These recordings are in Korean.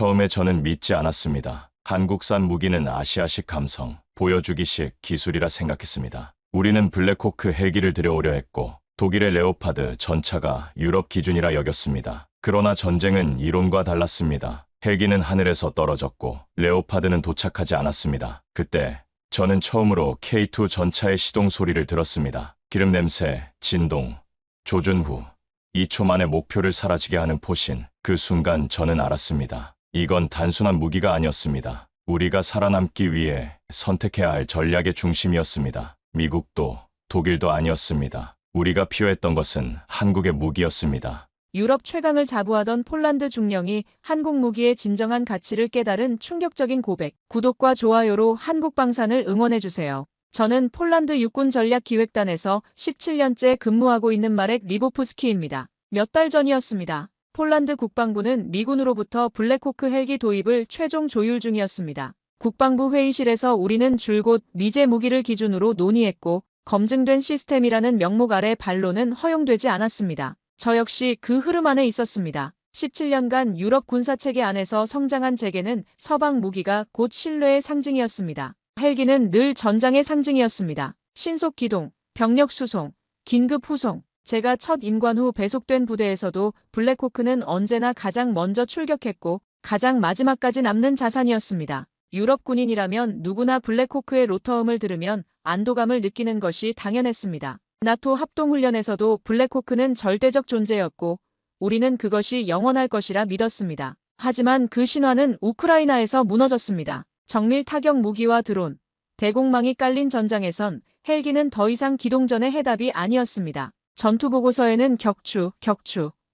처음에 저는 믿지 않았습니다. 한국산 무기는 아시아식 감성, 보여주기식 기술이라 생각했습니다. 우리는 블랙호크 헬기를 들여오려 했고 독일의 레오파드 전차가 유럽 기준이라 여겼습니다. 그러나 전쟁은 이론과 달랐습니다. 헬기는 하늘에서 떨어졌고 레오파드는 도착하지 않았습니다. 그때 저는 처음으로 K2 전차의 시동 소리를 들었습니다. 기름 냄새, 진동, 조준 후 2초 만에 목표를 사라지게 하는 포신. 그 순간 저는 알았습니다. 이건 단순한 무기가 아니었습니다. 우리가 살아남기 위해 선택해야 할 전략의 중심이었습니다. 미국도 독일도 아니었습니다. 우리가 필요했던 것은 한국의 무기였습니다. 유럽 최강을 자부하던 폴란드 중령이 한국 무기의 진정한 가치를 깨달은 충격적인 고백. 구독과 좋아요로 한국 방산을 응원해주세요. 저는 폴란드 육군 전략기획단에서 17년째 근무하고 있는 마렉 리보프스키입니다. 몇 달 전이었습니다. 폴란드 국방부는 미군으로부터 블랙호크 헬기 도입을 최종 조율 중이었습니다. 국방부 회의실에서 우리는 줄곧 미제 무기를 기준으로 논의했고 검증된 시스템이라는 명목 아래 반론은 허용되지 않았습니다. 저 역시 그 흐름 안에 있었습니다. 17년간 유럽 군사체계 안에서 성장한 제게는 서방 무기가 곧 신뢰의 상징이었습니다. 헬기는 늘 전장의 상징이었습니다. 신속 기동, 병력 수송, 긴급 후송. 제가 첫 임관 후 배속된 부대에서도 블랙호크는 언제나 가장 먼저 출격했고 가장 마지막까지 남는 자산이었습니다. 유럽 군인이라면 누구나 블랙호크의 로터음을 들으면 안도감을 느끼는 것이 당연했습니다. 나토 합동훈련에서도 블랙호크는 절대적 존재였고 우리는 그것이 영원할 것이라 믿었습니다. 하지만 그 신화는 우크라이나에서 무너졌습니다. 정밀 타격 무기와 드론, 대공망이 깔린 전장에선 헬기는 더 이상 기동전의 해답이 아니었습니다. 전투보고서에는 격추,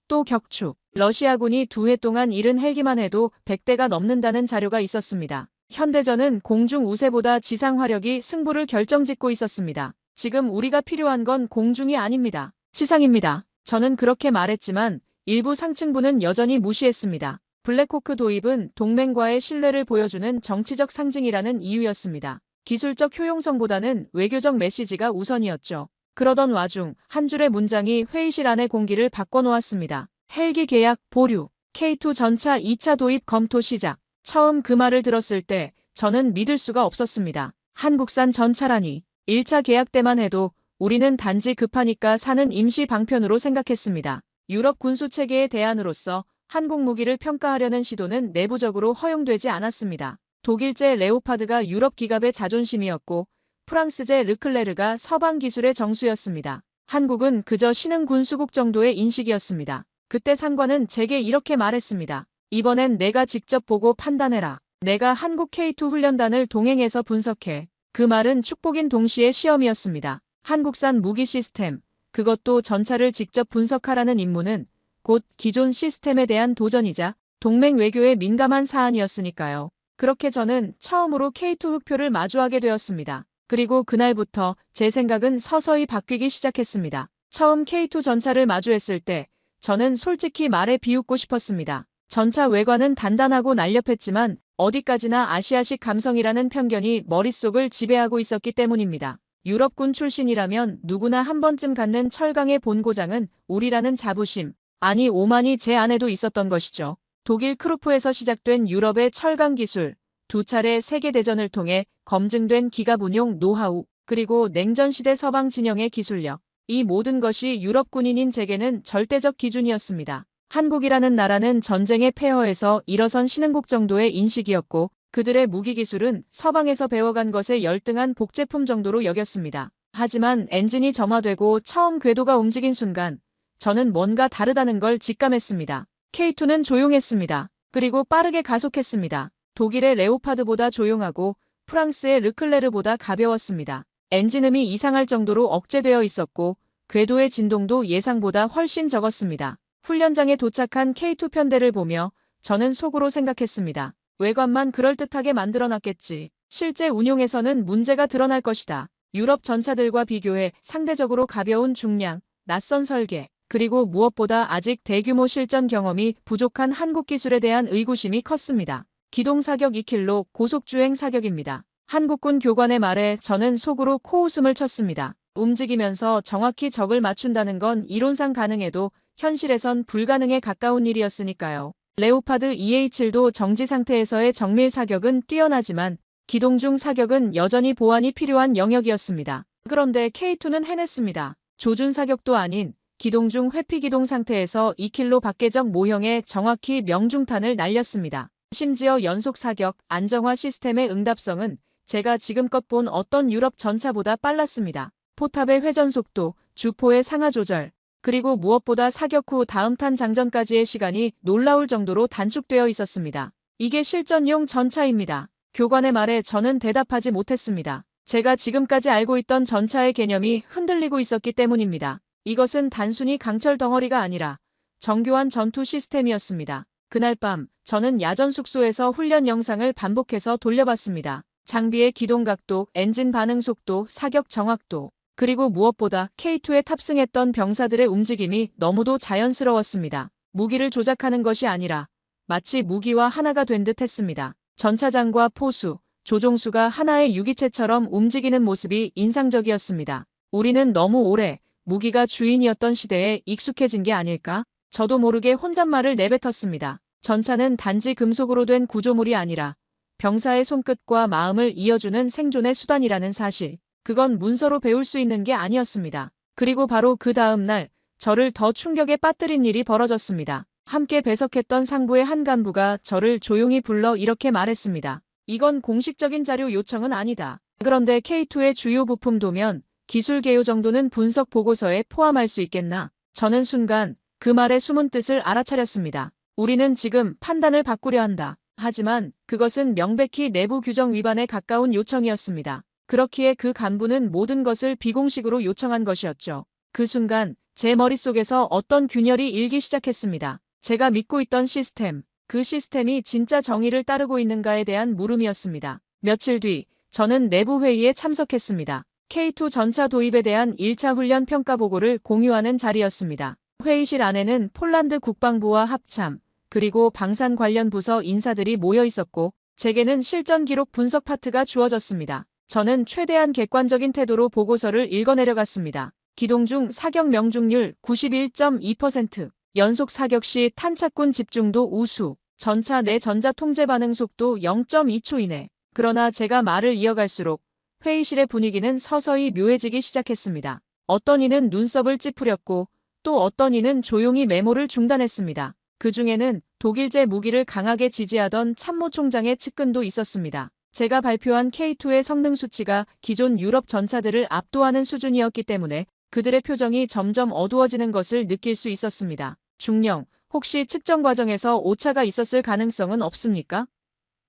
또 격추. 러시아군이 2해 동안 잃은 헬기만 해도 100대가 넘는다는 자료가 있었습니다. 현대전은 공중 우세보다 지상 화력이 승부를 결정짓고 있었습니다. 지금 우리가 필요한 건 공중이 아닙니다. 지상입니다. 저는 그렇게 말했지만 일부 상층부는 여전히 무시했습니다. 블랙호크 도입은 동맹과의 신뢰를 보여주는 정치적 상징이라는 이유였습니다. 기술적 효용성보다는 외교적 메시지가 우선이었죠. 그러던 와중 한 줄의 문장이 회의실 안의 공기를 바꿔놓았습니다. 헬기 계약 보류, K2 전차 2차 도입 검토 시작. 처음 그 말을 들었을 때 저는 믿을 수가 없었습니다. 한국산 전차라니. 1차 계약 때만 해도 우리는 단지 급하니까 사는 임시 방편으로 생각했습니다. 유럽 군수체계의 대안으로서 한국 무기를 평가하려는 시도는 내부적으로 허용되지 않았습니다. 독일제 레오파드가 유럽 기갑의 자존심이었고 프랑스제 르클레르가 서방 기술의 정수였습니다. 한국은 그저 신흥 군수국 정도의 인식이었습니다. 그때 상관은 제게 이렇게 말했습니다. 이번엔 내가 직접 보고 판단해라. 내가 한국 K2 훈련단을 동행해서 분석해. 그 말은 축복인 동시에 시험이었습니다. 한국산 무기 시스템, 그것도 전차를 직접 분석하라는 임무는 곧 기존 시스템에 대한 도전이자 동맹 외교에 민감한 사안이었으니까요. 그렇게 저는 처음으로 K2 흑표를 마주하게 되었습니다. 그리고 그날부터 제 생각은 서서히 바뀌기 시작했습니다. 처음 K2 전차를 마주했을 때 저는 솔직히 말해 비웃고 싶었습니다. 전차 외관은 단단하고 날렵했지만 어디까지나 아시아식 감성이라는 편견이 머릿속을 지배하고 있었기 때문입니다. 유럽군 출신이라면 누구나 한 번쯤 갖는 철강의 본고장은 우리라는 자부심, 아니 오만이 제 안에도 있었던 것이죠. 독일 크루프에서 시작된 유럽의 철강 기술, 2차례 세계대전을 통해 검증된 기갑 운용 노하우, 그리고 냉전시대 서방 진영의 기술력, 이 모든 것이 유럽 군인인 제게는 절대적 기준이었습니다. 한국이라는 나라는 전쟁의 폐허에서 일어선 신흥국 정도의 인식이었고 그들의 무기기술은 서방에서 배워간 것에 열등한 복제품 정도로 여겼습니다. 하지만 엔진이 점화되고 처음 궤도가 움직인 순간 저는 뭔가 다르다는 걸 직감했습니다. K2는 조용했습니다. 그리고 빠르게 가속했습니다. 독일의 레오파드보다 조용하고 프랑스의 르클레르보다 가벼웠습니다. 엔진음이 이상할 정도로 억제되어 있었고 궤도의 진동도 예상보다 훨씬 적었습니다. 훈련장에 도착한 K2 편대를 보며 저는 속으로 생각했습니다. 외관만 그럴듯하게 만들어놨겠지. 실제 운용에서는 문제가 드러날 것이다. 유럽 전차들과 비교해 상대적으로 가벼운 중량, 낯선 설계, 그리고 무엇보다 아직 대규모 실전 경험이 부족한 한국 기술에 대한 의구심이 컸습니다. 기동 사격 2킬로 고속주행 사격입니다. 한국군 교관의 말에 저는 속으로 코웃음을 쳤습니다. 움직이면서 정확히 적을 맞춘다는 건 이론상 가능해도 현실에선 불가능에 가까운 일이었으니까요. 레오파드 EA7도 정지 상태에서의 정밀 사격은 뛰어나지만 기동 중 사격은 여전히 보완이 필요한 영역이었습니다. 그런데 K2는 해냈습니다. 조준 사격도 아닌 기동 중 회피 기동 상태에서 2km 밖의적 모형에 정확히 명중탄을 날렸습니다. 심지어 연속 사격, 안정화 시스템의 응답성은 제가 지금껏 본 어떤 유럽 전차보다 빨랐습니다. 포탑의 회전 속도, 주포의 상하 조절, 그리고 무엇보다 사격 후 다음 탄 장전까지의 시간이 놀라울 정도로 단축되어 있었습니다. 이게 실전용 전차입니다. 교관의 말에 저는 대답하지 못했습니다. 제가 지금까지 알고 있던 전차의 개념이 흔들리고 있었기 때문입니다. 이것은 단순히 강철 덩어리가 아니라 정교한 전투 시스템이었습니다. 그날 밤 저는 야전 숙소에서 훈련 영상을 반복해서 돌려봤습니다. 장비의 기동 각도, 엔진 반응 속도, 사격 정확도, 그리고 무엇보다 K2에 탑승했던 병사들의 움직임이 너무도 자연스러웠습니다. 무기를 조작하는 것이 아니라 마치 무기와 하나가 된 듯 했습니다. 전차장과 포수, 조종수가 하나의 유기체처럼 움직이는 모습이 인상적이었습니다. 우리는 너무 오래 무기가 주인이었던 시대에 익숙해진 게 아닐까? 저도 모르게 혼잣말을 내뱉었습니다. 전차는 단지 금속으로 된 구조물이 아니라 병사의 손끝과 마음을 이어주는 생존의 수단이라는 사실. 그건 문서로 배울 수 있는 게 아니었습니다. 그리고 바로 그 다음 날 저를 더 충격에 빠뜨린 일이 벌어졌습니다. 함께 배석했던 상부의 한 간부가 저를 조용히 불러 이렇게 말했습니다. 이건 공식적인 자료 요청은 아니다. 그런데 K2의 주요 부품 도면, 기술 개요 정도는 분석 보고서에 포함할 수 있겠나? 저는 순간 그 말의 숨은 뜻을 알아차렸습니다. 우리는 지금 판단을 바꾸려 한다. 하지만 그것은 명백히 내부 규정 위반에 가까운 요청이었습니다. 그렇기에 그 간부는 모든 것을 비공식으로 요청한 것이었죠. 그 순간 제 머릿속에서 어떤 균열이 일기 시작했습니다. 제가 믿고 있던 시스템, 그 시스템이 진짜 정의를 따르고 있는가에 대한 물음이었습니다. 며칠 뒤 저는 내부 회의에 참석했습니다. K2 전차 도입에 대한 1차 훈련 평가 보고를 공유하는 자리였습니다. 회의실 안에는 폴란드 국방부와 합참, 그리고 방산 관련 부서 인사들이 모여 있었고 제게는 실전 기록 분석 파트가 주어졌습니다. 저는 최대한 객관적인 태도로 보고서를 읽어내려갔습니다. 기동 중 사격 명중률 91.2%, 연속 사격 시 탄착군 집중도 우수, 전차 내 전자 통제 반응 속도 0.2초 이내. 그러나 제가 말을 이어갈수록 회의실의 분위기는 서서히 묘해지기 시작했습니다. 어떤 이는 눈썹을 찌푸렸고 또 어떤 이는 조용히 메모를 중단했습니다. 그 중에는 독일제 무기를 강하게 지지하던 참모총장의 측근도 있었습니다. 제가 발표한 K2의 성능 수치가 기존 유럽 전차들을 압도하는 수준이었기 때문에 그들의 표정이 점점 어두워지는 것을 느낄 수 있었습니다. 중령, 혹시 측정 과정에서 오차가 있었을 가능성은 없습니까?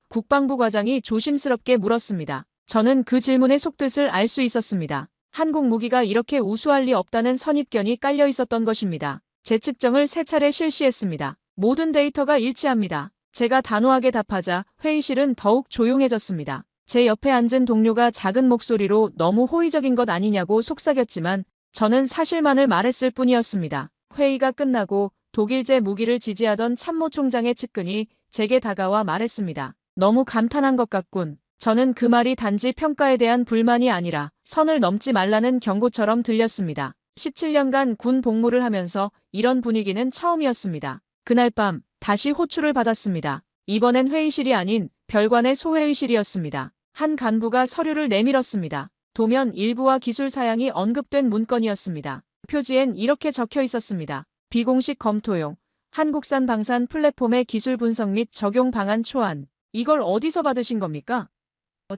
국방부 과장이 조심스럽게 물었습니다. 저는 그 질문의 속뜻을 알 수 있었습니다. 한국 무기가 이렇게 우수할 리 없다는 선입견이 깔려 있었던 것입니다. 재측정을 3차례 실시했습니다. 모든 데이터가 일치합니다. 제가 단호하게 답하자 회의실은 더욱 조용해졌습니다. 제 옆에 앉은 동료가 작은 목소리로 너무 호의적인 것 아니냐고 속삭였지만 저는 사실만을 말했을 뿐이었습니다. 회의가 끝나고 독일제 무기를 지지하던 참모총장의 측근이 제게 다가와 말했습니다. 너무 감탄한 것 같군. 저는 그 말이 단지 평가에 대한 불만이 아니라 선을 넘지 말라는 경고처럼 들렸습니다. 17년간 군 복무를 하면서 이런 분위기는 처음이었습니다. 그날 밤 다시 호출을 받았습니다. 이번엔 회의실이 아닌 별관의 소회의실이었습니다. 한 간부가 서류를 내밀었습니다. 도면 일부와 기술 사양이 언급된 문건이었습니다. 표지엔 이렇게 적혀 있었습니다. 비공식 검토용, 한국산 방산 플랫폼의 기술 분석 및 적용 방안 초안. 이걸 어디서 받으신 겁니까?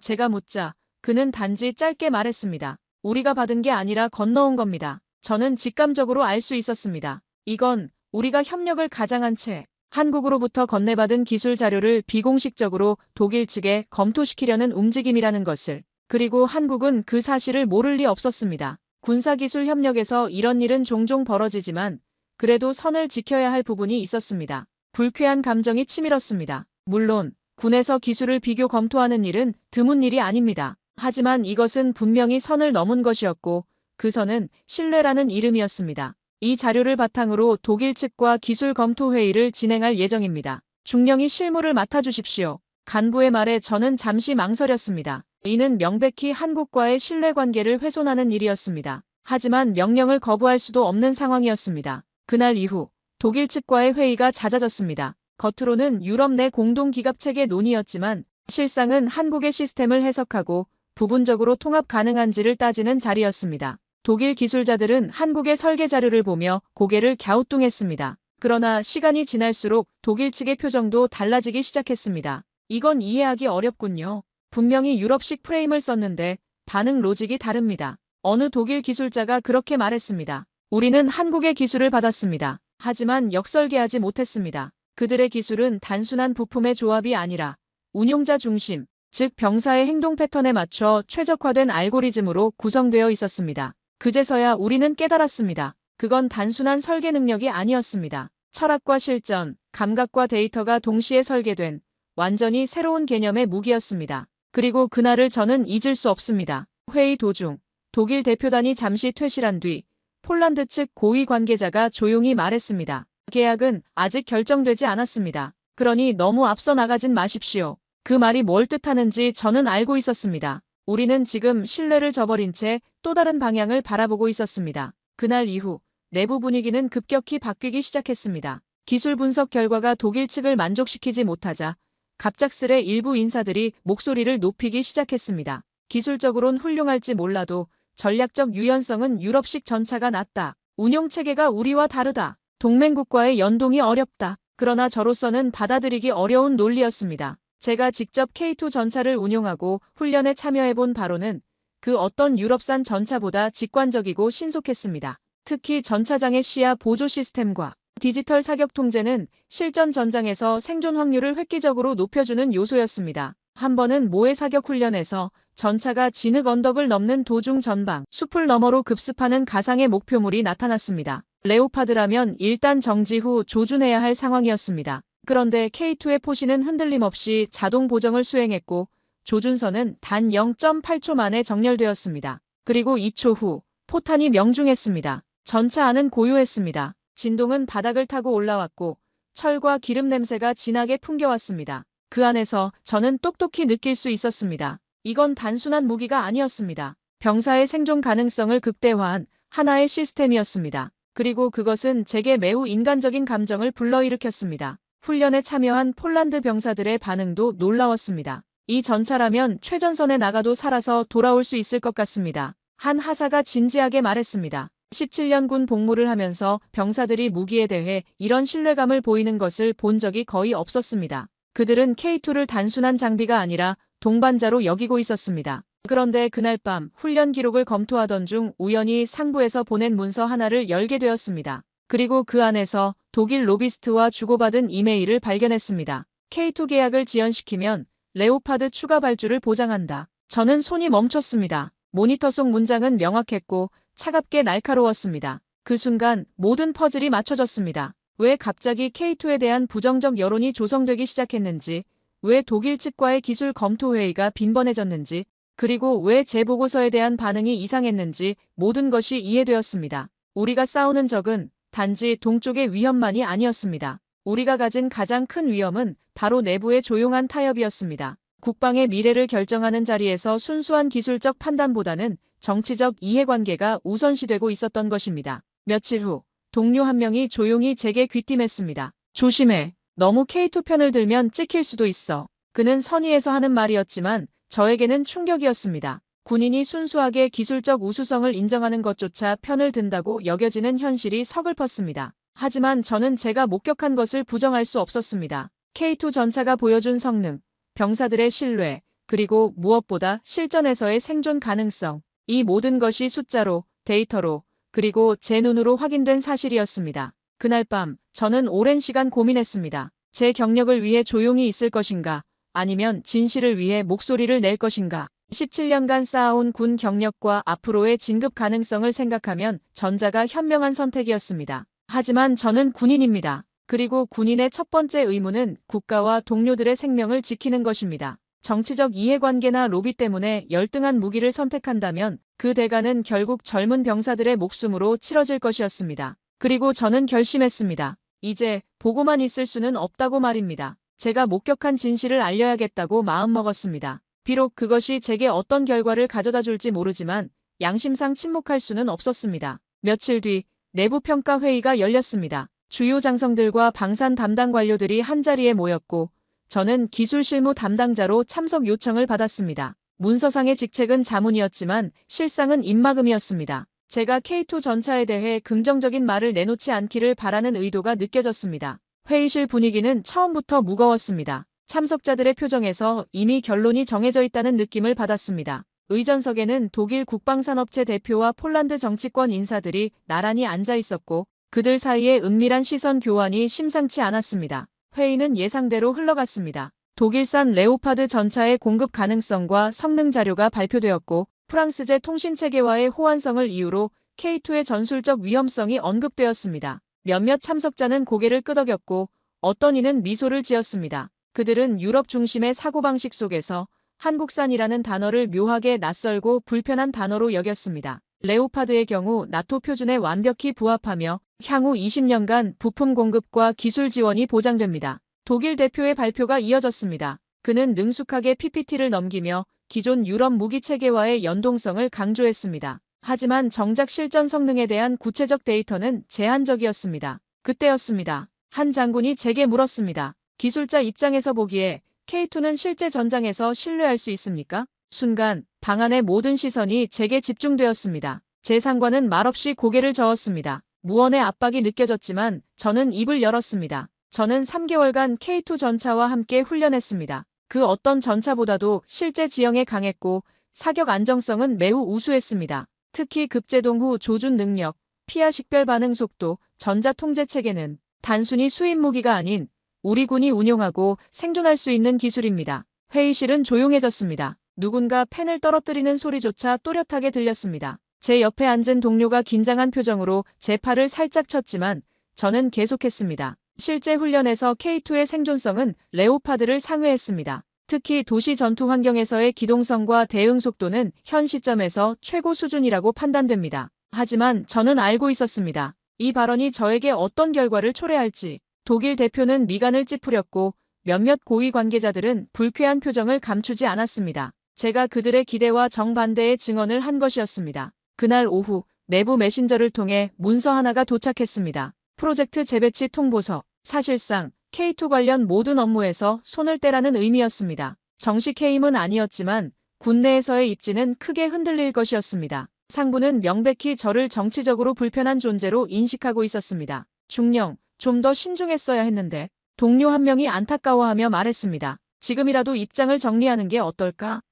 제가 묻자 그는 단지 짧게 말했습니다. 우리가 받은 게 아니라 건너온 겁니다. 저는 직감적으로 알 수 있었습니다. 이건 우리가 협력을 가장한 채 한국으로부터 건네받은 기술 자료를 비공식적으로 독일 측에 검토시키려는 움직임이라는 것을. 그리고 한국은 그 사실을 모를 리 없었습니다. 군사기술 협력에서 이런 일은 종종 벌어지지만 그래도 선을 지켜야 할 부분이 있었습니다. 불쾌한 감정이 치밀었습니다. 물론 군에서 기술을 비교 검토하는 일은 드문 일이 아닙니다. 하지만 이것은 분명히 선을 넘은 것이었고 그 선은 신뢰라는 이름이었습니다. 이 자료를 바탕으로 독일 측과 기술 검토 회의를 진행할 예정입니다. 중령이 실무를 맡아주십시오. 간부의 말에 저는 잠시 망설였습니다. 이는 명백히 한국과의 신뢰관계를 훼손하는 일이었습니다. 하지만 명령을 거부할 수도 없는 상황이었습니다. 그날 이후 독일 측과의 회의가 잦아졌습니다. 겉으로는 유럽 내 공동기갑체계 논의였지만 실상은 한국의 시스템을 해석하고 부분적으로 통합 가능한지를 따지는 자리였습니다. 독일 기술자들은 한국의 설계 자료를 보며 고개를 갸우뚱했습니다. 그러나 시간이 지날수록 독일 측의 표정도 달라지기 시작했습니다. 이건 이해하기 어렵군요. 분명히 유럽식 프레임을 썼는데 반응 로직이 다릅니다. 어느 독일 기술자가 그렇게 말했습니다. 우리는 한국의 기술을 받았습니다. 하지만 역설계하지 못했습니다. 그들의 기술은 단순한 부품의 조합이 아니라 운용자 중심, 즉 병사의 행동 패턴에 맞춰 최적화된 알고리즘으로 구성되어 있었습니다. 그제서야 우리는 깨달았습니다. 그건 단순한 설계 능력이 아니었습니다. 철학과 실전, 감각과 데이터가 동시에 설계된 완전히 새로운 개념의 무기였습니다. 그리고 그날을 저는 잊을 수 없습니다. 회의 도중 독일 대표단이 잠시 퇴실한 뒤 폴란드 측 고위 관계자가 조용히 말했습니다. 계약은 아직 결정되지 않았습니다. 그러니 너무 앞서 나가진 마십시오. 그 말이 뭘 뜻하는지 저는 알고 있었습니다. 우리는 지금 신뢰를 저버린 채 또 다른 방향을 바라보고 있었습니다. 그날 이후 내부 분위기는 급격히 바뀌기 시작했습니다. 기술 분석 결과가 독일 측을 만족시키지 못하자 갑작스레 일부 인사들이 목소리를 높이기 시작했습니다. 기술적으론 훌륭할지 몰라도 전략적 유연성은 유럽식 전차가 낫다. 운용체계가 우리와 다르다. 동맹국과의 연동이 어렵다. 그러나 저로서는 받아들이기 어려운 논리였습니다. 제가 직접 K2 전차를 운용하고 훈련에 참여해본 바로는 그 어떤 유럽산 전차보다 직관적이고 신속했습니다. 특히 전차장의 시야 보조 시스템과 디지털 사격 통제는 실전 전장에서 생존 확률을 획기적으로 높여주는 요소였습니다. 한 번은 모해 사격 훈련에서 전차가 진흙 언덕을 넘는 도중 전방, 숲을 너머로 급습하는 가상의 목표물이 나타났습니다. 레오파드라면 일단 정지 후 조준해야 할 상황이었습니다. 그런데 K2의 포신은 흔들림 없이 자동 보정을 수행했고 조준선은 단 0.8초 만에 정렬되었습니다. 그리고 2초 후 포탄이 명중했습니다. 전차 안은 고요했습니다. 진동은 바닥을 타고 올라왔고 철과 기름 냄새가 진하게 풍겨왔습니다. 그 안에서 저는 똑똑히 느낄 수 있었습니다. 이건 단순한 무기가 아니었습니다. 병사의 생존 가능성을 극대화한 하나의 시스템이었습니다. 그리고 그것은 제게 매우 인간적인 감정을 불러일으켰습니다. 훈련에 참여한 폴란드 병사들의 반응도 놀라웠습니다. 이 전차라면 최전선에 나가도 살아서 돌아올 수 있을 것 같습니다. 한 하사가 진지하게 말했습니다. 17년 군 복무를 하면서 병사들이 무기에 대해 이런 신뢰감을 보이는 것을 본 적이 거의 없었습니다. 그들은 K2를 단순한 장비가 아니라 동반자로 여기고 있었습니다. 그런데 그날 밤 훈련 기록을 검토하던 중 우연히 상부에서 보낸 문서 하나를 열게 되었습니다. 그리고 그 안에서 독일 로비스트와 주고받은 이메일을 발견했습니다. K2 계약을 지연시키면 레오파드 추가 발주를 보장한다. 저는 손이 멈췄습니다. 모니터 속 문장은 명확했고 차갑게 날카로웠습니다. 그 순간 모든 퍼즐이 맞춰졌습니다. 왜 갑자기 K2에 대한 부정적 여론이 조성되기 시작했는지, 왜 독일 측과의 기술 검토 회의가 빈번해졌는지, 그리고 왜 제 보고서에 대한 반응이 이상했는지 모든 것이 이해되었습니다. 우리가 싸우는 적은 단지 동쪽의 위험만이 아니었습니다. 우리가 가진 가장 큰 위험은 바로 내부의 조용한 타협이었습니다. 국방의 미래를 결정하는 자리에서 순수한 기술적 판단보다는 정치적 이해관계가 우선시되고 있었던 것입니다. 며칠 후 동료 한 명이 조용히 제게 귀띔했습니다. 조심해. 너무 K2 편을 들면 찍힐 수도 있어. 그는 선의에서 하는 말이었지만 저에게는 충격이었습니다. 군인이 순수하게 기술적 우수성을 인정하는 것조차 편을 든다고 여겨지는 현실이 서글펐습니다. 하지만 저는 제가 목격한 것을 부정할 수 없었습니다. K2 전차가 보여준 성능, 병사들의 신뢰, 그리고 무엇보다 실전에서의 생존 가능성. 이 모든 것이 숫자로, 데이터로, 그리고 제 눈으로 확인된 사실이었습니다. 그날 밤 저는 오랜 시간 고민했습니다. 제 경력을 위해 조용히 있을 것인가, 아니면 진실을 위해 목소리를 낼 것인가. 17년간 쌓아온 군 경력과 앞으로의 진급 가능성을 생각하면 전자가 현명한 선택이었습니다. 하지만 저는 군인입니다. 그리고 군인의 첫 번째 의무는 국가와 동료들의 생명을 지키는 것입니다. 정치적 이해관계나 로비 때문에 열등한 무기를 선택한다면 그 대가는 결국 젊은 병사들의 목숨으로 치러질 것이었습니다. 그리고 저는 결심했습니다. 이제 보고만 있을 수는 없다고 말입니다. 제가 목격한 진실을 알려야겠다고 마음먹었습니다. 비록 그것이 제게 어떤 결과를 가져다 줄지 모르지만 양심상 침묵할 수는 없었습니다. 며칠 뒤 내부 평가 회의가 열렸습니다. 주요 장성들과 방산 담당 관료들이 한자리에 모였고 저는 기술 실무 담당자로 참석 요청을 받았습니다. 문서상의 직책은 자문이었지만 실상은 입막음이었습니다. 제가 K2 전차에 대해 긍정적인 말을 내놓지 않기를 바라는 의도가 느껴졌습니다. 회의실 분위기는 처음부터 무거웠습니다. 참석자들의 표정에서 이미 결론이 정해져 있다는 느낌을 받았습니다. 의전석에는 독일 국방산업체 대표와 폴란드 정치권 인사들이 나란히 앉아 있었고 그들 사이에 은밀한 시선 교환이 심상치 않았습니다. 회의는 예상대로 흘러갔습니다. 독일산 레오파드 전차의 공급 가능성과 성능 자료가 발표되었고 프랑스제 통신체계와의 호환성을 이유로 K2의 전술적 위험성이 언급되었습니다. 몇몇 참석자는 고개를 끄덕였고 어떤 이는 미소를 지었습니다. 그들은 유럽 중심의 사고방식 속에서 한국산이라는 단어를 묘하게 낯설고 불편한 단어로 여겼습니다. 레오파드의 경우 나토 표준에 완벽히 부합하며 향후 20년간 부품 공급과 기술 지원이 보장됩니다. 독일 대표의 발표가 이어졌습니다. 그는 능숙하게 PPT를 넘기며 기존 유럽 무기 체계와의 연동성을 강조했습니다. 하지만 정작 실전 성능에 대한 구체적 데이터는 제한적이었습니다. 그때였습니다. 한 장군이 제게 물었습니다. 기술자 입장에서 보기에 K2는 실제 전장에서 신뢰할 수 있습니까? 순간 방안의 모든 시선이 제게 집중되었습니다. 제 상관은 말없이 고개를 저었습니다. 무언의 압박이 느껴졌지만 저는 입을 열었습니다. 저는 3개월간 K2 전차와 함께 훈련했습니다. 그 어떤 전차보다도 실제 지형에 강했고 사격 안정성은 매우 우수했습니다. 특히 급제동 후 조준 능력, 피하 식별 반응 속도, 전자 통제 체계는 단순히 수입 무기가 아닌 우리 군이 운용하고 생존할 수 있는 기술입니다. 회의실은 조용해졌습니다. 누군가 펜을 떨어뜨리는 소리조차 또렷하게 들렸습니다. 제 옆에 앉은 동료가 긴장한 표정으로 제 팔을 살짝 쳤지만 저는 계속했습니다. 실제 훈련에서 K2의 생존성은 레오파드를 상회했습니다. 특히 도시 전투 환경에서의 기동성과 대응 속도는 현 시점에서 최고 수준이라고 판단됩니다. 하지만 저는 알고 있었습니다. 이 발언이 저에게 어떤 결과를 초래할지. 독일 대표는 미간을 찌푸렸고 몇몇 고위 관계자들은 불쾌한 표정을 감추지 않았습니다. 제가 그들의 기대와 정반대의 증언을 한 것이었습니다. 그날 오후 내부 메신저를 통해 문서 하나가 도착했습니다. 프로젝트 재배치 통보서. 사실상 K2 관련 모든 업무에서 손을 떼라는 의미였습니다. 정식 해임은 아니었지만 군내에서의 입지는 크게 흔들릴 것이었습니다. 상부는 명백히 저를 정치적으로 불편한 존재로 인식하고 있었습니다. 중령, 좀 더 신중했어야 했는데 동료 한 명이 안타까워하며 말했습니다. 지금이라도 입장을 정리하는 게 어떨까?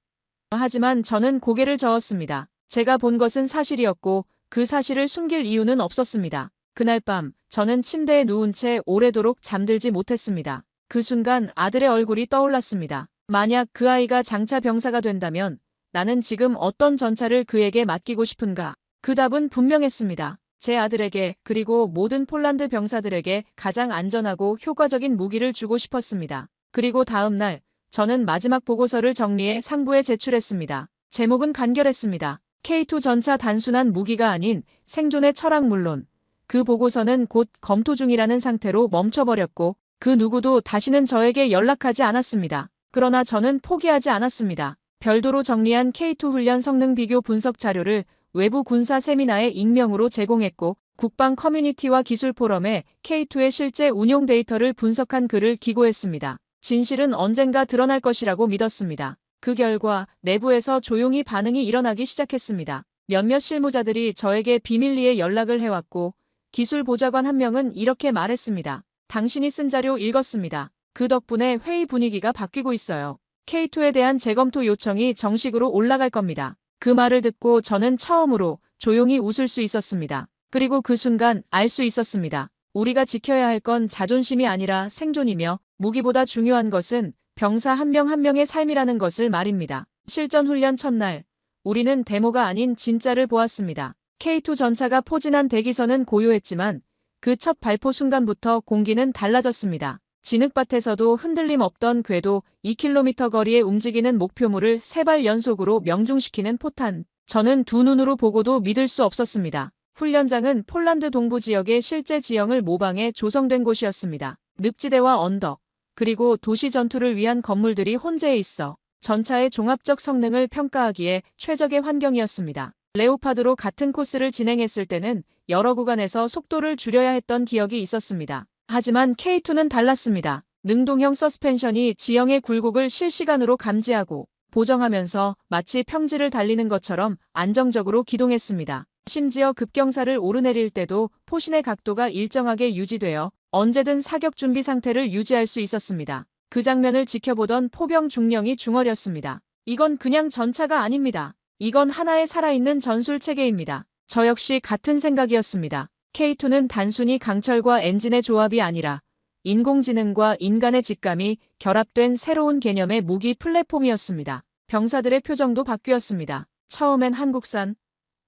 하지만 저는 고개를 저었습니다. 제가 본 것은 사실이었고 그 사실을 숨길 이유는 없었습니다. 그날 밤 저는 침대에 누운 채 오래도록 잠들지 못했습니다. 그 순간 아들의 얼굴이 떠올랐습니다. 만약 그 아이가 장차 병사가 된다면 나는 지금 어떤 전차를 그에게 맡기고 싶은가? 그 답은 분명했습니다. 제 아들에게 그리고 모든 폴란드 병사들에게 가장 안전하고 효과적인 무기를 주고 싶었습니다. 그리고 다음 날 저는 마지막 보고서를 정리해 상부에 제출했습니다. 제목은 간결했습니다. K2 전차 단순한 무기가 아닌 생존의 철학 물론 그 보고서는 곧 검토 중이라는 상태로 멈춰버렸고 그 누구도 다시는 저에게 연락하지 않았습니다. 그러나 저는 포기하지 않았습니다. 별도로 정리한 K2 훈련 성능 비교 분석 자료를 외부 군사 세미나에 익명으로 제공했고 국방 커뮤니티와 기술 포럼에 K2의 실제 운용 데이터를 분석한 글을 기고했습니다. 진실은 언젠가 드러날 것이라고 믿었습니다. 그 결과 내부에서 조용히 반응이 일어나기 시작했습니다. 몇몇 실무자들이 저에게 비밀리에 연락을 해왔고 기술 보좌관 한 명은 이렇게 말했습니다. 당신이 쓴 자료 읽었습니다. 그 덕분에 회의 분위기가 바뀌고 있어요. K2에 대한 재검토 요청이 정식으로 올라갈 겁니다. 그 말을 듣고 저는 처음으로 조용히 웃을 수 있었습니다. 그리고 그 순간 알 수 있었습니다. 우리가 지켜야 할 건 자존심이 아니라 생존이며 무기보다 중요한 것은 병사 한 명 한 명의 삶이라는 것을 말입니다. 실전 훈련 첫날 우리는 데모가 아닌 진짜를 보았습니다. K2 전차가 포진한 대기선은 고요했지만 그 첫 발포 순간부터 공기는 달라졌습니다. 진흙밭에서도 흔들림 없던 궤도 2km 거리에 움직이는 목표물을 3발 연속으로 명중시키는 포탄. 저는 두 눈으로 보고도 믿을 수 없었습니다. 훈련장은 폴란드 동부 지역의 실제 지형을 모방해 조성된 곳이었습니다. 늪지대와 언덕, 그리고 도시 전투를 위한 건물들이 혼재해 있어 전차의 종합적 성능을 평가하기에 최적의 환경이었습니다. 레오파드로 같은 코스를 진행했을 때는 여러 구간에서 속도를 줄여야 했던 기억이 있었습니다. 하지만 K2는 달랐습니다. 능동형 서스펜션이 지형의 굴곡을 실시간으로 감지하고 보정하면서 마치 평지를 달리는 것처럼 안정적으로 기동했습니다. 심지어 급경사를 오르내릴 때도 포신의 각도가 일정하게 유지되어 언제든 사격 준비 상태를 유지할 수 있었습니다. 그 장면을 지켜보던 포병 중령이 중얼였습니다. 이건 그냥 전차가 아닙니다. 이건 하나의 살아있는 전술 체계입니다. 저 역시 같은 생각이었습니다. K2는 단순히 강철과 엔진의 조합이 아니라 인공지능과 인간의 직감이 결합된 새로운 개념의 무기 플랫폼이었습니다. 병사들의 표정도 바뀌었습니다. 처음엔 한국산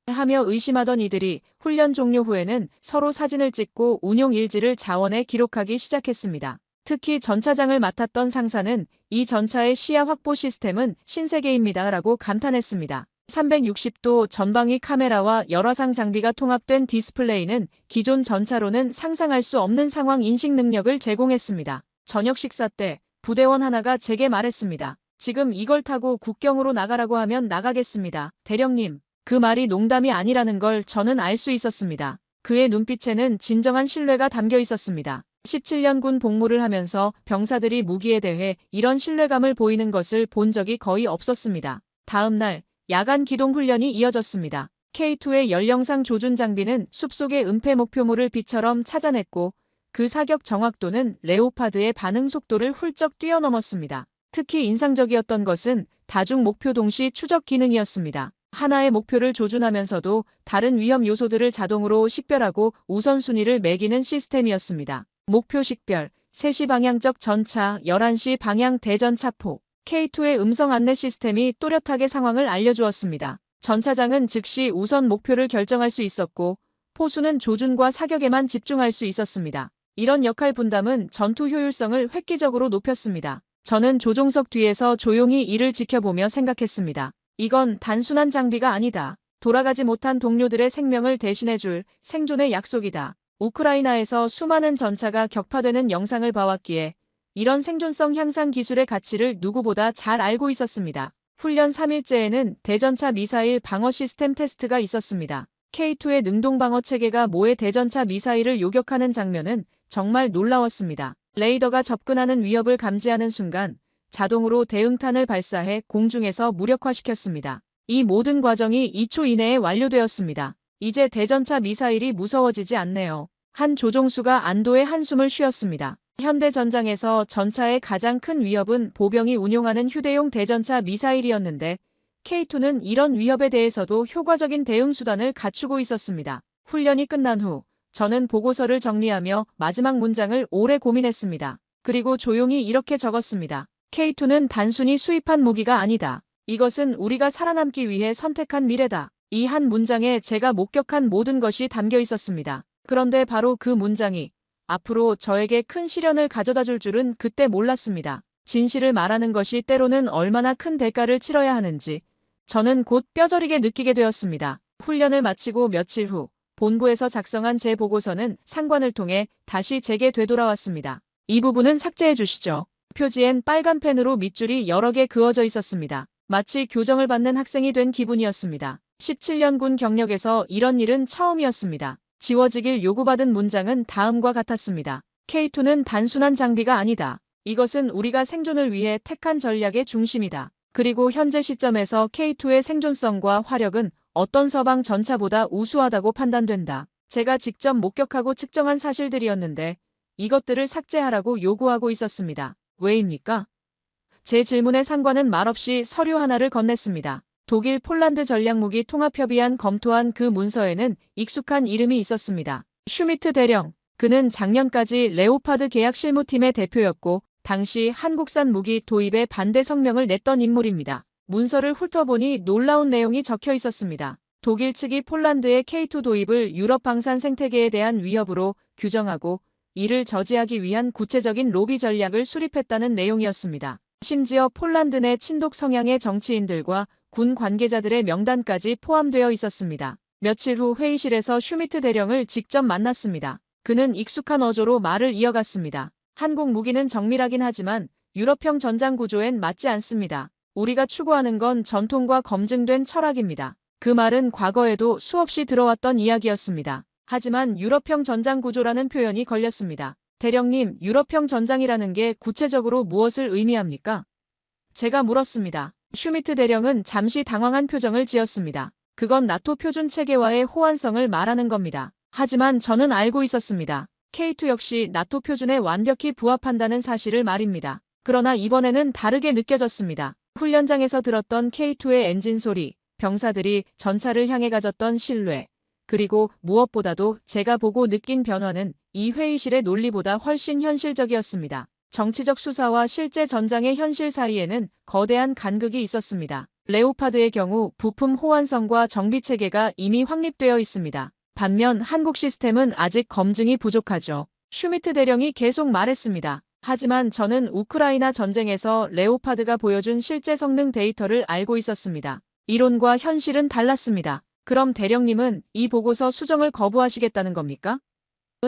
하며 의심하던 이들이 훈련 종료 후에는 서로 사진을 찍고 운용 일지를 자원에 기록하기 시작했습니다. 특히 전차장을 맡았던 상사는 이 전차의 시야 확보 시스템은 신세계입니다 라고 감탄했습니다. 360도 전방위 카메라와 열화상 장비가 통합된 디스플레이는 기존 전차로는 상상할 수 없는 상황 인식 능력을 제공했습니다. 저녁 식사 때 부대원 하나가 제게 말했습니다. 지금 이걸 타고 국경으로 나가라고 하면 나가겠습니다. 대령님. 그 말이 농담이 아니라는 걸 저는 알 수 있었습니다. 그의 눈빛에는 진정한 신뢰가 담겨 있었습니다. 17년 군 복무를 하면서 병사들이 무기에 대해 이런 신뢰감을 보이는 것을 본 적이 거의 없었습니다. 다음 날 야간 기동 훈련이 이어졌습니다. K2의 연령상 조준 장비는 숲속의 은폐 목표물을 비처럼 찾아냈고 그 사격 정확도는 레오파드의 반응 속도를 훌쩍 뛰어넘었습니다. 특히 인상적이었던 것은 다중 목표 동시 추적 기능이었습니다. 하나의 목표를 조준하면서도 다른 위험 요소들을 자동으로 식별하고 우선순위를 매기는 시스템이었습니다. 목표 식별, 3시 방향적 전차, 11시 방향 대전차포. K2의 음성 안내 시스템이 또렷하게 상황을 알려주었습니다. 전차장은 즉시 우선 목표를 결정할 수 있었고 포수는 조준과 사격에만 집중할 수 있었습니다. 이런 역할 분담은 전투 효율성을 획기적으로 높였습니다. 저는 조종석 뒤에서 조용히 이를 지켜보며 생각했습니다. 이건 단순한 장비가 아니다. 돌아가지 못한 동료들의 생명을 대신해줄 생존의 약속이다. 우크라이나에서 수많은 전차가 격파되는 영상을 봐왔기에 이런 생존성 향상 기술의 가치를 누구보다 잘 알고 있었습니다. 훈련 3일째에는 대전차 미사일 방어 시스템 테스트가 있었습니다. K2의 능동 방어 체계가 모의 대전차 미사일을 요격하는 장면은 정말 놀라웠습니다. 레이더가 접근하는 위협을 감지하는 순간 자동으로 대응탄을 발사해 공중에서 무력화시켰습니다. 이 모든 과정이 2초 이내에 완료되었습니다. 이제 대전차 미사일이 무서워지지 않네요. 한 조종수가 안도의 한숨을 쉬었습니다. 현대 전장에서 전차의 가장 큰 위협은 보병이 운용하는 휴대용 대전차 미사일이었는데 K2는 이런 위협에 대해서도 효과적인 대응 수단을 갖추고 있었습니다. 훈련이 끝난 후 저는 보고서를 정리하며 마지막 문장을 오래 고민했습니다. 그리고 조용히 이렇게 적었습니다. K2는 단순히 수입한 무기가 아니다. 이것은 우리가 살아남기 위해 선택한 미래다. 이 한 문장에 제가 목격한 모든 것이 담겨 있었습니다. 그런데 바로 그 문장이 앞으로 저에게 큰 시련을 가져다 줄 줄은 그때 몰랐습니다. 진실을 말하는 것이 때로는 얼마나 큰 대가를 치러야 하는지 저는 곧 뼈저리게 느끼게 되었습니다. 훈련을 마치고 며칠 후 본부에서 작성한 제 보고서는 상관을 통해 다시 제게 되돌아왔습니다. 이 부분은 삭제해 주시죠. 표지엔 빨간 펜으로 밑줄이 여러 개 그어져 있었습니다. 마치 교정을 받는 학생이 된 기분이었습니다. 17년 군 경력에서 이런 일은 처음이었습니다. 지워지길 요구받은 문장은 다음과 같았습니다. K2는 단순한 장비가 아니다. 이것은 우리가 생존을 위해 택한 전략의 중심이다. 그리고 현재 시점에서 K2의 생존성과 화력은 어떤 서방 전차보다 우수하다고 판단된다. 제가 직접 목격하고 측정한 사실들이었는데 이것들을 삭제하라고 요구하고 있었습니다. 왜입니까? 제 질문에 상관은 말없이 서류 하나를 건넸습니다. 독일 폴란드 전략무기 통합협의안 검토한 그 문서에는 익숙한 이름이 있었습니다. 슈미트 대령. 그는 작년까지 레오파드 계약 실무팀의 대표였고 당시 한국산 무기 도입에 반대 성명을 냈던 인물입니다. 문서를 훑어보니 놀라운 내용이 적혀 있었습니다. 독일 측이 폴란드의 K2 도입을 유럽 방산 생태계에 대한 위협으로 규정하고 이를 저지하기 위한 구체적인 로비 전략을 수립했다는 내용이었습니다. 심지어 폴란드 내 친독 성향의 정치인들과 군 관계자들의 명단까지 포함되어 있었습니다. 며칠 후 회의실에서 슈미트 대령을 직접 만났습니다. 그는 익숙한 어조로 말을 이어갔습니다. 한국 무기는 정밀하긴 하지만 유럽형 전장 구조엔 맞지 않습니다. 우리가 추구하는 건 전통과 검증된 철학입니다. 그 말은 과거에도 수없이 들어왔던 이야기였습니다. 하지만 유럽형 전장 구조라는 표현이 걸렸습니다. 대령님, 유럽형 전장이라는 게 구체적으로 무엇을 의미합니까? 제가 물었습니다. 슈미트 대령은 잠시 당황한 표정을 지었습니다. 그건 나토 표준 체계와의 호환성을 말하는 겁니다. 하지만 저는 알고 있었습니다. K2 역시 나토 표준에 완벽히 부합한다는 사실을 말입니다. 그러나 이번에는 다르게 느껴졌습니다. 훈련장에서 들었던 K2의 엔진 소리, 병사들이 전차를 향해 가졌던 신뢰, 그리고 무엇보다도 제가 보고 느낀 변화는 이 회의실의 논리보다 훨씬 현실적이었습니다. 정치적 수사와 실제 전장의 현실 사이에는 거대한 간극이 있었습니다. 레오파드의 경우 부품 호환성과 정비 체계가 이미 확립되어 있습니다. 반면 한국 시스템은 아직 검증이 부족하죠. 슈미트 대령이 계속 말했습니다. 하지만 저는 우크라이나 전쟁에서 레오파드가 보여준 실제 성능 데이터를 알고 있었습니다. 이론과 현실은 달랐습니다. 그럼 대령님은 이 보고서 수정을 거부하시겠다는 겁니까?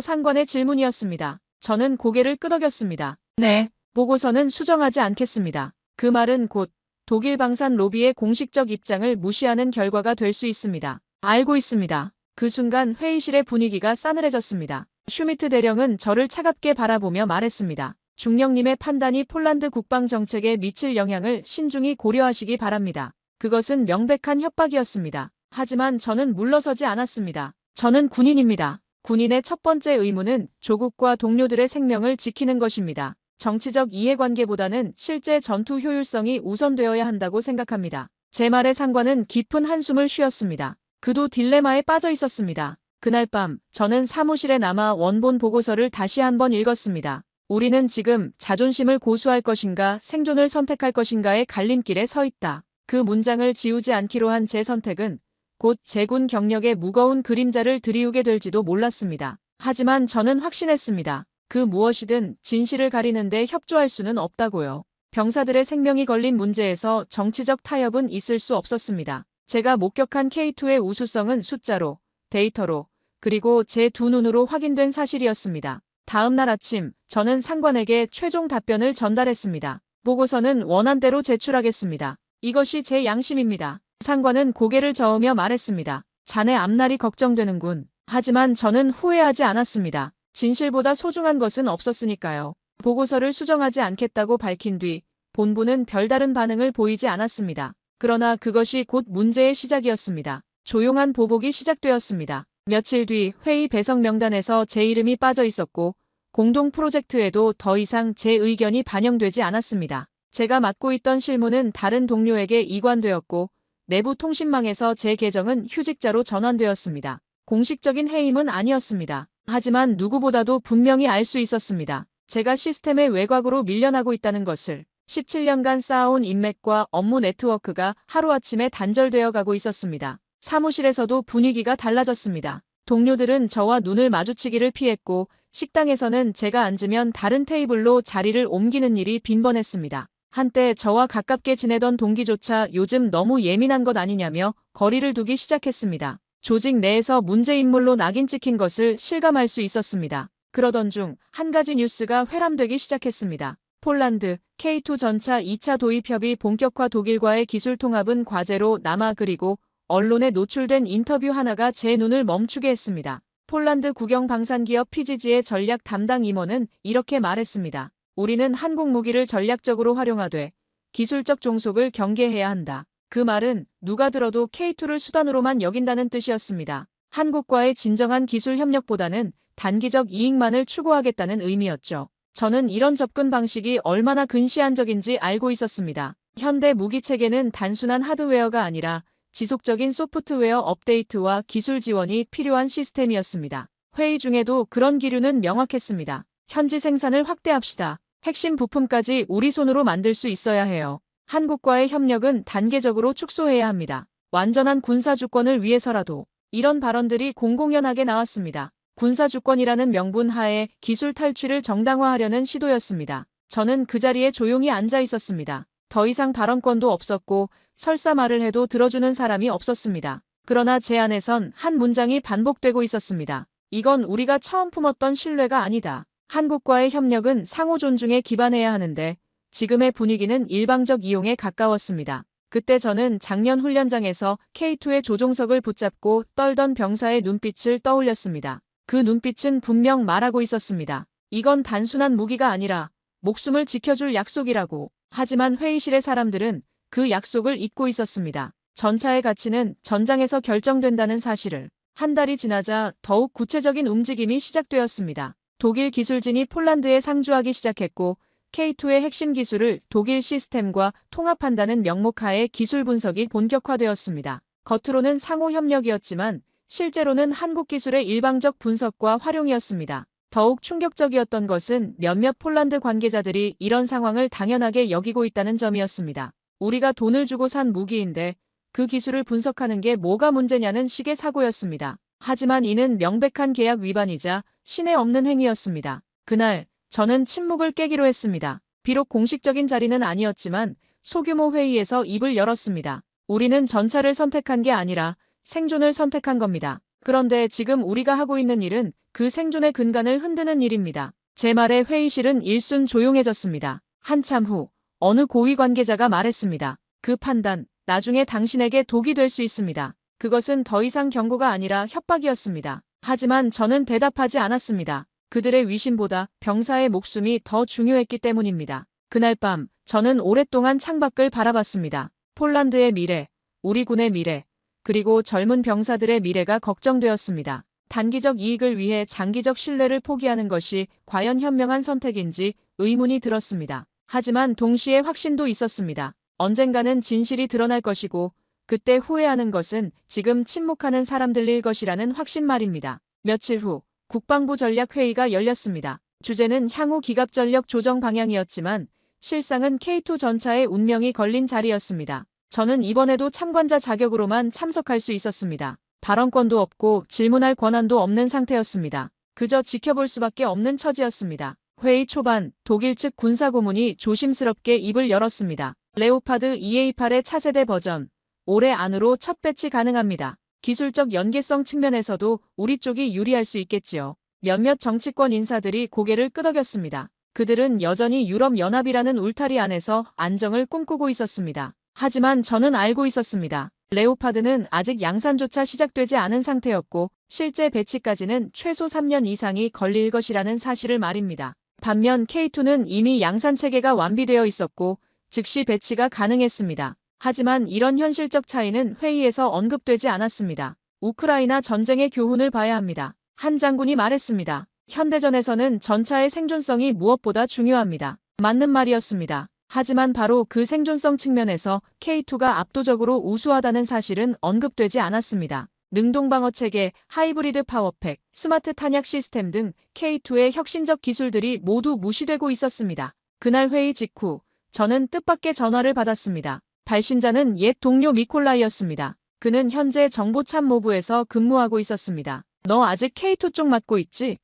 상관의 질문이었습니다. 저는 고개를 끄덕였습니다. 네, 보고서는 수정하지 않겠습니다. 그 말은 곧 독일 방산 로비의 공식적 입장을 무시하는 결과가 될 수 있습니다. 알고 있습니다. 그 순간 회의실의 분위기가 싸늘해졌습니다. 슈미트 대령은 저를 차갑게 바라보며 말했습니다. 중령님의 판단이 폴란드 국방 정책에 미칠 영향을 신중히 고려하시기 바랍니다. 그것은 명백한 협박이었습니다. 하지만 저는 물러서지 않았습니다. 저는 군인입니다. 군인의 첫 번째 의무는 조국과 동료들의 생명을 지키는 것입니다. 정치적 이해관계보다는 실제 전투 효율성이 우선되어야 한다고 생각합니다. 제 말에 상관은 깊은 한숨을 쉬었습니다. 그도 딜레마에 빠져 있었습니다. 그날 밤 저는 사무실에 남아 원본 보고서를 다시 한번 읽었습니다. 우리는 지금 자존심을 고수할 것인가 생존을 선택할 것인가의 갈림길에 서 있다. 그 문장을 지우지 않기로 한 제 선택은 곧 제군 경력의 무거운 그림자를 들이우게 될지도 몰랐습니다. 하지만 저는 확신했습니다. 그 무엇이든 진실을 가리는데 협조할 수는 없다고요. 병사들의 생명이 걸린 문제에서 정치적 타협은 있을 수 없었습니다. 제가 목격한 K2의 우수성은 숫자로, 데이터로, 그리고 제 두 눈으로 확인된 사실이었습니다. 다음 날 아침, 저는 상관에게 최종 답변을 전달했습니다. 보고서는 원안대로 제출하겠습니다. 이것이 제 양심입니다. 상관은 고개를 저으며 말했습니다. 자네 앞날이 걱정되는군. 하지만 저는 후회하지 않았습니다. 진실보다 소중한 것은 없었으니까요. 보고서를 수정하지 않겠다고 밝힌 뒤 본부는 별다른 반응을 보이지 않았습니다. 그러나 그것이 곧 문제의 시작이었습니다. 조용한 보복이 시작되었습니다. 며칠 뒤 회의 배석 명단에서 제 이름이 빠져 있었고 공동 프로젝트에도 더 이상 제 의견이 반영되지 않았습니다. 제가 맡고 있던 실무는 다른 동료에게 이관되었고 내부 통신망에서 제 계정은 휴직자로 전환되었습니다. 공식적인 해임은 아니었습니다. 하지만 누구보다도 분명히 알 수 있었습니다. 제가 시스템의 외곽으로 밀려나고 있다는 것을. 17년간 쌓아온 인맥과 업무 네트워크가 하루아침에 단절되어 가고 있었습니다. 사무실에서도 분위기가 달라졌습니다. 동료들은 저와 눈을 마주치기를 피했고 식당에서는 제가 앉으면 다른 테이블로 자리를 옮기는 일이 빈번했습니다. 한때 저와 가깝게 지내던 동기조차 요즘 너무 예민한 것 아니냐며 거리를 두기 시작했습니다. 조직 내에서 문제인물로 낙인 찍힌 것을 실감할 수 있었습니다. 그러던 중 한 가지 뉴스가 회람되기 시작했습니다. 폴란드 K2 전차 2차 도입 협의 본격화 독일과의 기술 통합은 과제로 남아 그리고 언론에 노출된 인터뷰 하나가 제 눈을 멈추게 했습니다. 폴란드 국영 방산기업 PGG의 전략 담당 임원은 이렇게 말했습니다. 우리는 한국 무기를 전략적으로 활용하되 기술적 종속을 경계해야 한다. 그 말은 누가 들어도 K2를 수단으로만 여긴다는 뜻이었습니다. 한국과의 진정한 기술 협력보다는 단기적 이익만을 추구하겠다는 의미였죠. 저는 이런 접근 방식이 얼마나 근시안적인지 알고 있었습니다. 현대 무기 체계는 단순한 하드웨어가 아니라 지속적인 소프트웨어 업데이트와 기술 지원이 필요한 시스템이었습니다. 회의 중에도 그런 기류는 명확했습니다. 현지 생산을 확대합시다. 핵심 부품까지 우리 손으로 만들 수 있어야 해요. 한국과의 협력은 단계적으로 축소해야 합니다. 완전한 군사주권을 위해서라도. 이런 발언들이 공공연하게 나왔습니다. 군사주권이라는 명분 하에 기술 탈취를 정당화하려는 시도였습니다. 저는 그 자리에 조용히 앉아 있었습니다. 더 이상 발언권도 없었고 설사 말을 해도 들어주는 사람이 없었습니다. 그러나 제 안에선 한 문장이 반복되고 있었습니다. 이건 우리가 처음 품었던 신뢰가 아니다. 한국과의 협력은 상호 존중에 기반해야 하는데 지금의 분위기는 일방적 이용에 가까웠습니다. 그때 저는 작년 훈련장에서 K2의 조종석을 붙잡고 떨던 병사의 눈빛을 떠올렸습니다. 그 눈빛은 분명 말하고 있었습니다. 이건 단순한 무기가 아니라 목숨을 지켜줄 약속이라고. 하지만 회의실의 사람들은 그 약속을 잊고 있었습니다. 전차의 가치는 전장에서 결정된다는 사실을. 한 달이 지나자 더욱 구체적인 움직임이 시작되었습니다. 독일 기술진이 폴란드에 상주하기 시작했고 K2의 핵심 기술을 독일 시스템과 통합한다는 명목하에 기술 분석이 본격화되었습니다. 겉으로는 상호 협력이었지만 실제로는 한국 기술의 일방적 분석과 활용이었습니다. 더욱 충격적이었던 것은 몇몇 폴란드 관계자들이 이런 상황을 당연하게 여기고 있다는 점이었습니다. 우리가 돈을 주고 산 무기인데 그 기술을 분석하는 게 뭐가 문제냐는 식의 사고였습니다. 하지만 이는 명백한 계약 위반이자 신의 없는 행위였습니다. 그날 저는 침묵을 깨기로 했습니다. 비록 공식적인 자리는 아니었지만 소규모 회의에서 입을 열었습니다. 우리는 전차를 선택한 게 아니라 생존을 선택한 겁니다. 그런데 지금 우리가 하고 있는 일은 그 생존의 근간을 흔드는 일입니다. 제 말에 회의실은 일순 조용해졌습니다. 한참 후 어느 고위 관계자가 말했습니다. 그 판단, 나중에 당신에게 독이 될 수 있습니다. 그것은 더 이상 경고가 아니라 협박이었습니다. 하지만 저는 대답하지 않았습니다. 그들의 위신보다 병사의 목숨이 더 중요했기 때문입니다. 그날 밤 저는 오랫동안 창밖을 바라봤습니다. 폴란드의 미래, 우리 군의 미래, 그리고 젊은 병사들의 미래가 걱정되었습니다. 단기적 이익을 위해 장기적 신뢰를 포기하는 것이 과연 현명한 선택인지 의문이 들었습니다. 하지만 동시에 확신도 있었습니다. 언젠가는 진실이 드러날 것이고 그때 후회하는 것은 지금 침묵하는 사람들일 것이라는 확신 말입니다. 며칠 후 국방부 전략회의가 열렸습니다. 주제는 향후 기갑전력 조정 방향이었지만 실상은 K2 전차의 운명이 걸린 자리였습니다. 저는 이번에도 참관자 자격으로만 참석할 수 있었습니다. 발언권도 없고 질문할 권한도 없는 상태였습니다. 그저 지켜볼 수밖에 없는 처지였습니다. 회의 초반 독일 측 군사고문이 조심스럽게 입을 열었습니다. 레오파드 EA8의 차세대 버전, 올해 안으로 첫 배치 가능합니다. 기술적 연계성 측면에서도 우리 쪽이 유리할 수 있겠지요. 몇몇 정치권 인사들이 고개를 끄덕였습니다. 그들은 여전히 유럽연합이라는 울타리 안에서 안정을 꿈꾸고 있었습니다. 하지만 저는 알고 있었습니다. 레오파드는 아직 양산조차 시작되지 않은 상태였고 실제 배치까지는 최소 3년 이상이 걸릴 것이라는 사실을 말입니다. 반면 K2는 이미 양산체계가 완비되어 있었고 즉시 배치가 가능했습니다. 하지만 이런 현실적 차이는 회의에서 언급되지 않았습니다. 우크라이나 전쟁의 교훈을 봐야 합니다. 한 장군이 말했습니다. 현대전에서는 전차의 생존성이 무엇보다 중요합니다. 맞는 말이었습니다. 하지만 바로 그 생존성 측면에서 K2가 압도적으로 우수하다는 사실은 언급되지 않았습니다. 능동방어체계, 하이브리드 파워팩, 스마트 탄약 시스템 등 K2의 혁신적 기술들이 모두 무시되고 있었습니다. 그날 회의 직후 저는 뜻밖의 전화를 받았습니다. 발신자는 옛 동료 미콜라이였습니다. 그는 현재 정보참모부에서 근무하고 있었습니다. 너 아직 K2 쪽 맡고 있지?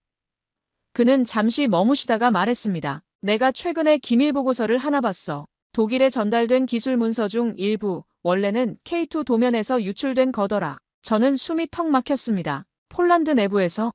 그는 잠시 머무시다가 말했습니다. 내가 최근에 기밀 보고서를 하나 봤어. 독일에 전달된 기술 문서 중 일부, 원래는 K2 도면에서 유출된 거더라. 저는 숨이 턱 막혔습니다. 폴란드 내부에서?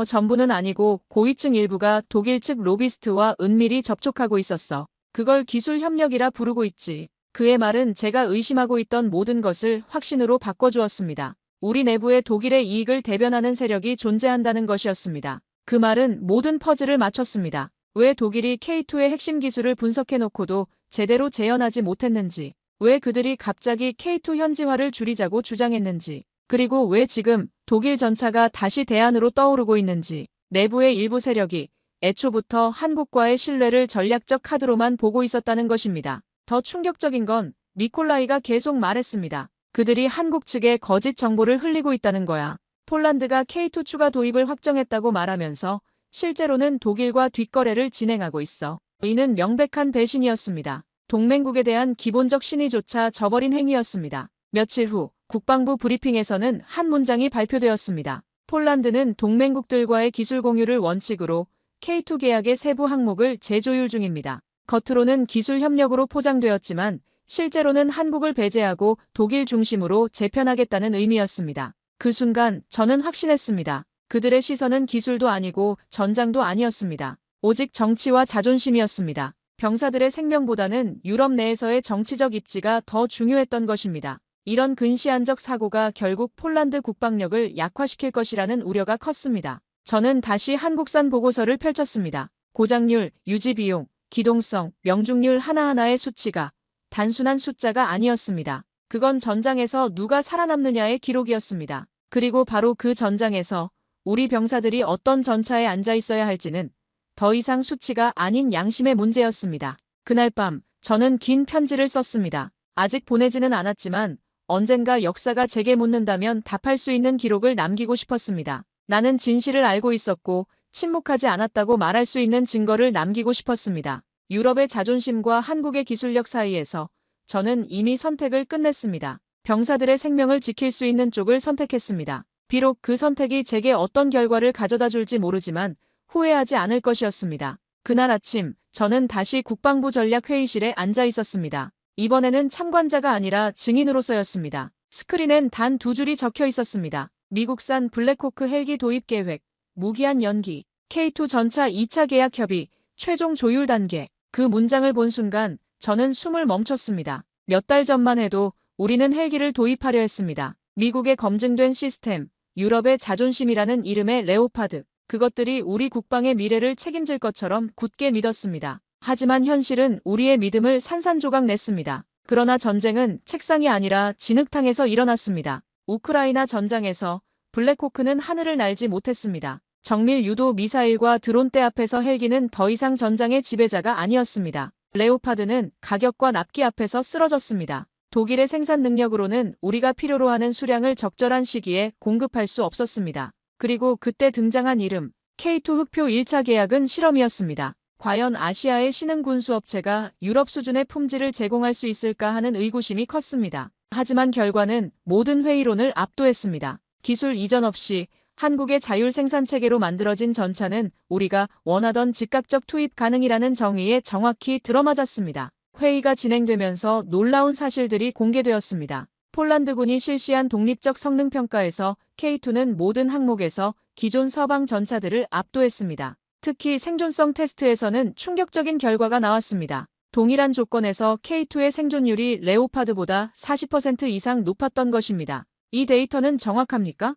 전부는 아니고 고위층 일부가 독일 측 로비스트와 은밀히 접촉하고 있었어. 그걸 기술 협력이라 부르고 있지. 그의 말은 제가 의심하고 있던 모든 것을 확신으로 바꿔주었습니다. 우리 내부에 독일의 이익을 대변하는 세력이 존재한다는 것이었습니다. 그 말은 모든 퍼즐을 맞췄습니다. 왜 독일이 K2의 핵심 기술을 분석해놓고도 제대로 재현하지 못했는지, 왜 그들이 갑자기 K2 현지화를 줄이자고 주장했는지, 그리고 왜 지금 독일 전차가 다시 대안으로 떠오르고 있는지, 내부의 일부 세력이 애초부터 한국과의 신뢰를 전략적 카드로만 보고 있었다는 것입니다. 더 충격적인 건 미콜라이가 계속 말했습니다. 그들이 한국 측에 거짓 정보를 흘리고 있다는 거야. 폴란드가 K2 추가 도입을 확정했다고 말하면서 실제로는 독일과 뒷거래를 진행하고 있어. 이는 명백한 배신이었습니다. 동맹국에 대한 기본적 신의조차 저버린 행위였습니다. 며칠 후 국방부 브리핑에서는 한 문장이 발표되었습니다. 폴란드는 동맹국들과의 기술 공유를 원칙으로 K2 계약의 세부 항목을 재조율 중입니다. 겉으로는 기술 협력으로 포장되었지만 실제로는 한국을 배제하고 독일 중심으로 재편하겠다는 의미였습니다. 그 순간 저는 확신했습니다. 그들의 시선은 기술도 아니고 전장도 아니었습니다. 오직 정치와 자존심이었습니다. 병사들의 생명보다는 유럽 내에서의 정치적 입지가 더 중요했던 것입니다. 이런 근시안적 사고가 결국 폴란드 국방력을 약화시킬 것이라는 우려가 컸습니다. 저는 다시 한국산 보고서를 펼쳤습니다. 고장률, 유지비용, 기동성, 명중률 하나하나의 수치가 단순한 숫자가 아니었습니다. 그건 전장에서 누가 살아남느냐의 기록이었습니다. 그리고 바로 그 전장에서 우리 병사들이 어떤 전차에 앉아 있어야 할지는 더 이상 수치가 아닌 양심의 문제였습니다. 그날 밤 저는 긴 편지를 썼습니다. 아직 보내지는 않았지만 언젠가 역사가 제게 묻는다면 답할 수 있는 기록을 남기고 싶었습니다. 나는 진실을 알고 있었고 침묵하지 않았다고 말할 수 있는 증거를 남기고 싶었습니다. 유럽의 자존심과 한국의 기술력 사이에서 저는 이미 선택을 끝냈습니다. 병사들의 생명을 지킬 수 있는 쪽을 선택했습니다. 비록 그 선택이 제게 어떤 결과를 가져다 줄지 모르지만 후회하지 않을 것이었습니다. 그날 아침 저는 다시 국방부 전략회의실에 앉아 있었습니다. 이번에는 참관자가 아니라 증인으로서였습니다. 스크린엔 단 2줄이 적혀 있었습니다. 미국산 블랙호크 헬기 도입 계획, 무기한 연기, K2 전차 2차 계약 협의, 최종 조율 단계. 그 문장을 본 순간 저는 숨을 멈췄습니다. 몇 달 전만 해도 우리는 헬기를 도입하려 했습니다. 미국의 검증된 시스템, 유럽의 자존심이라는 이름의 레오파드. 그것들이 우리 국방의 미래를 책임질 것처럼 굳게 믿었습니다. 하지만 현실은 우리의 믿음을 산산조각 냈습니다. 그러나 전쟁은 책상이 아니라 진흙탕에서 일어났습니다. 우크라이나 전장에서 블랙호크는 하늘을 날지 못했습니다. 정밀 유도 미사일과 드론대 앞에서 헬기는 더 이상 전장의 지배자가 아니었습니다. 레오파드는 가격과 납기 앞에서 쓰러졌습니다. 독일의 생산 능력으로는 우리가 필요로 하는 수량을 적절한 시기에 공급할 수 없었습니다. 그리고 그때 등장한 이름, K2 흑표 1차 계약은 실험이었습니다. 과연 아시아의 신흥 군수업체가 유럽 수준의 품질을 제공할 수 있을까 하는 의구심이 컸습니다. 하지만 결과는 모든 회의론을 압도했습니다. 기술 이전 없이 한국의 자율 생산 체계로 만들어진 전차는 우리가 원하던 즉각적 투입 가능이라는 정의에 정확히 들어맞았습니다. 회의가 진행되면서 놀라운 사실들이 공개되었습니다. 폴란드군이 실시한 독립적 성능평가에서 K2는 모든 항목에서 기존 서방 전차들을 압도했습니다. 특히 생존성 테스트에서는 충격적인 결과가 나왔습니다. 동일한 조건에서 K2의 생존율이 레오파드보다 40% 이상 높았던 것입니다. 이 데이터는 정확합니까?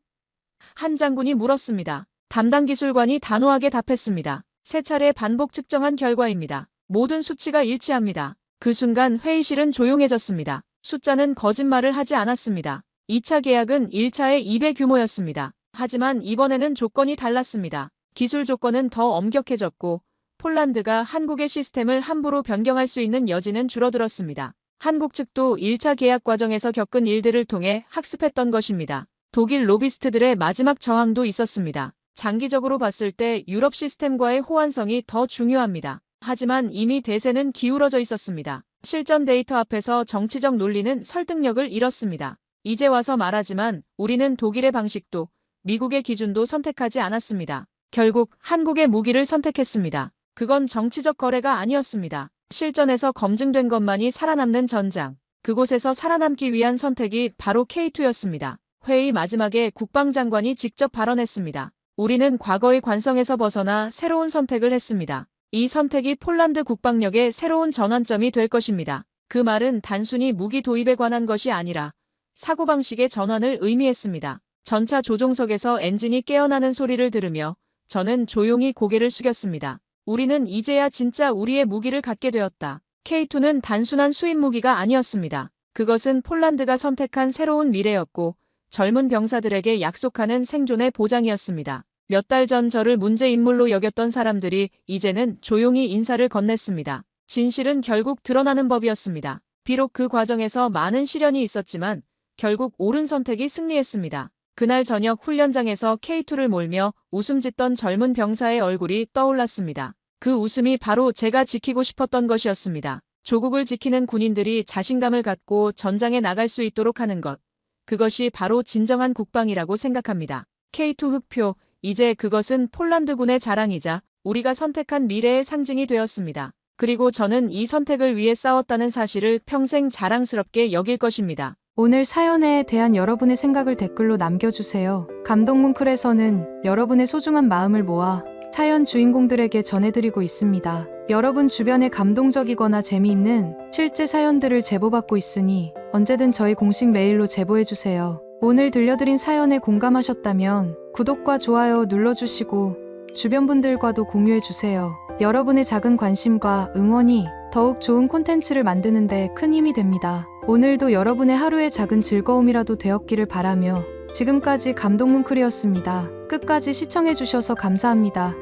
한 장군이 물었습니다. 담당 기술관이 단호하게 답했습니다. 3차례 반복 측정한 결과입니다. 모든 수치가 일치합니다. 그 순간 회의실은 조용해졌습니다. 숫자는 거짓말을 하지 않았습니다. 2차 계약은 1차의 2배 규모였습니다. 하지만 이번에는 조건이 달랐습니다. 기술 조건은 더 엄격해졌고 폴란드가 한국의 시스템을 함부로 변경할 수 있는 여지는 줄어들었습니다. 한국 측도 1차 계약 과정에서 겪은 일들을 통해 학습했던 것입니다. 독일 로비스트들의 마지막 저항도 있었습니다. 장기적으로 봤을 때 유럽 시스템과의 호환성이 더 중요합니다. 하지만 이미 대세는 기울어져 있었습니다. 실전 데이터 앞에서 정치적 논리는 설득력을 잃었습니다. 이제 와서 말하지만 우리는 독일의 방식도 미국의 기준도 선택하지 않았습니다. 결국 한국의 무기를 선택했습니다. 그건 정치적 거래가 아니었습니다. 실전에서 검증된 것만이 살아남는 전장. 그곳에서 살아남기 위한 선택이 바로 K2였습니다. 회의 마지막에 국방장관이 직접 발언했습니다. 우리는 과거의 관성에서 벗어나 새로운 선택을 했습니다. 이 선택이 폴란드 국방력의 새로운 전환점이 될 것입니다. 그 말은 단순히 무기 도입에 관한 것이 아니라 사고방식의 전환을 의미했습니다. 전차 조종석에서 엔진이 깨어나는 소리를 들으며 저는 조용히 고개를 숙였습니다. 우리는 이제야 진짜 우리의 무기를 갖게 되었다. K2는 단순한 수입 무기가 아니었습니다. 그것은 폴란드가 선택한 새로운 미래였고 젊은 병사들에게 약속하는 생존의 보장이었습니다. 몇 달 전 저를 문제 인물로 여겼던 사람들이 이제는 조용히 인사를 건넸습니다. 진실은 결국 드러나는 법이었습니다. 비록 그 과정에서 많은 시련이 있었지만 결국 옳은 선택이 승리했습니다. 그날 저녁 훈련장에서 K2를 몰며 웃음 짓던 젊은 병사의 얼굴이 떠올랐습니다. 그 웃음이 바로 제가 지키고 싶었던 것이었습니다. 조국을 지키는 군인들이 자신감을 갖고 전장에 나갈 수 있도록 하는 것. 그것이 바로 진정한 국방이라고 생각합니다. K2 흑표, 이제 그것은 폴란드군의 자랑이자 우리가 선택한 미래의 상징이 되었습니다. 그리고 저는 이 선택을 위해 싸웠다는 사실을 평생 자랑스럽게 여길 것입니다. 오늘 사연에 대한 여러분의 생각을 댓글로 남겨주세요. 감동뭉클에서는 여러분의 소중한 마음을 모아 사연 주인공들에게 전해드리고 있습니다. 여러분 주변에 감동적이거나 재미있는 실제 사연들을 제보받고 있으니 언제든 저희 공식 메일로 제보해주세요. 오늘 들려드린 사연에 공감하셨다면 구독과 좋아요 눌러주시고 주변 분들과도 공유해주세요. 여러분의 작은 관심과 응원이 더욱 좋은 콘텐츠를 만드는데 큰 힘이 됩니다. 오늘도 여러분의 하루의 작은 즐거움이라도 되었기를 바라며 지금까지 감동뭉클이었습니다. 끝까지 시청해주셔서 감사합니다.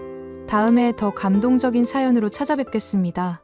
다음에 더 감동적인 사연으로 찾아뵙겠습니다.